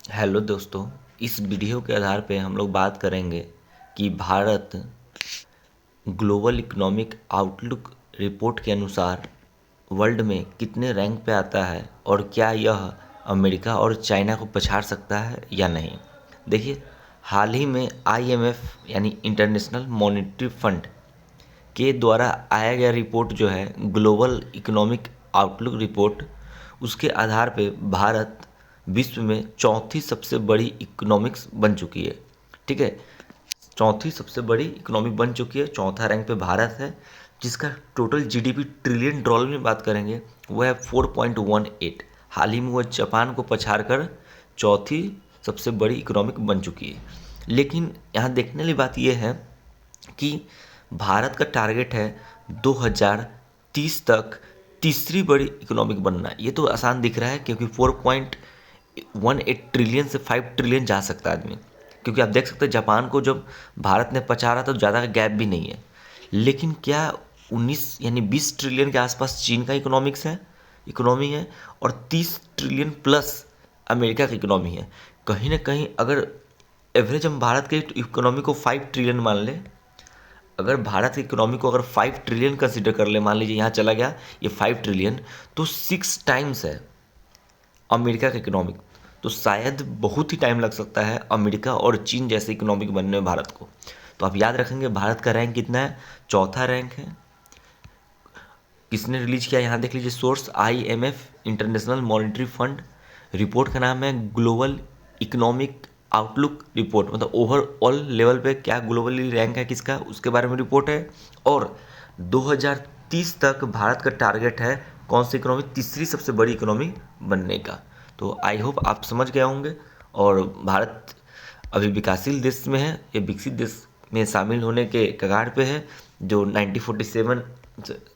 Hello दोस्तों, इस video के आधार पे हम लोग बात करेंगे कि Bharat global economic outlook report के अनुसार वर्ल्ड में कितने रैंक पे आता है और क्या यह अमेरिका और चाइना को पछाड़ सकता है या नहीं। देखिए, हाल ही में आईएमएफ यानी इंटरनेशनल मॉनेटरी फंड के द्वारा आया गया रिपोर्ट जो है ग्लोबल इकोनॉमिक आउटलुक रिपोर्ट, उसके आधार पे भारत विश्व में चौथी सबसे बड़ी इकोनॉमिक्स बन चुकी है। ठीक है, चौथी सबसे बड़ी इकोनॉमिक बन चुकी है, चौथा रैंक पे भारत है, जिसका टोटल जीडीपी ट्रिलियन डॉलर में बात करेंगे वो है 4.18। हाल ही में वो जापान को पछाड़ कर चौथी सबसे बड़ी इकोनॉमिक बन चुकी है। लेकिन यहाँ देखने वाली बात यह है कि भारत का टारगेट है 2030 तक तीसरी बड़ी इकोनॉमिक बनना। ये तो आसान दिख रहा है क्योंकि 4.18 ट्रिलियन से 5 ट्रिलियन जा सकता है आदमी, क्योंकि आप देख सकते हैं जापान को जब भारत ने पछाड़ा तो ज़्यादा गैप भी नहीं है। लेकिन क्या 19 यानी 20 ट्रिलियन के आसपास चीन का इकोनॉमी है और 30 ट्रिलियन प्लस अमेरिका की इकोनॉमी है। कहीं ना कहीं अगर एवरेज हम भारत के इकोनॉमी को 5 ट्रिलियन मान लें, अगर भारत की इकोनॉमी को अगर 5 ट्रिलियन कंसीडर कर ले, मान लीजिए यहाँ चला गया ये 5 ट्रिलियन, तो 6 टाइम्स है अमेरिका का इकोनॉमिक। तो शायद बहुत ही टाइम लग सकता है अमेरिका और चीन जैसे इकोनॉमिक बनने में भारत को। तो आप याद रखेंगे भारत का रैंक कितना है, चौथा रैंक है। किसने रिलीज किया यहाँ देख लीजिए, source IMF international monetary fund, report का नाम है ग्लोबल इकोनॉमिक आउटलुक रिपोर्ट। मतलब ओवरऑल लेवल पे क्या ग्लोबली रैंक है किसका, उसके बारे में रिपोर्ट है। और 2030 तक भारत का टारगेट है कौन सी इकोनॉमी, तीसरी सबसे बड़ी इकोनॉमी बनने का। तो आई होप आप समझ गए होंगे। और भारत अभी विकासशील देश में है, ये विकसित देश में शामिल होने के कगार पे है। जो 1947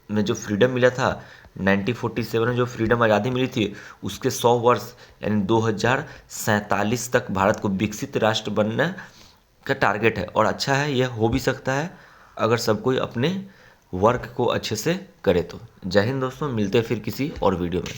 में जो फ्रीडम मिला था, 1947 में जो फ्रीडम आज़ादी मिली थी, उसके 100 वर्ष यानी 2047 तक भारत को विकसित राष्ट्र बनने का टारगेट है। और अच्छा है, यह हो भी सकता है अगर सब कोई अपने वर्क को अच्छे से करे तो। जय हिंद दोस्तों, मिलते हैं फिर किसी और वीडियो में।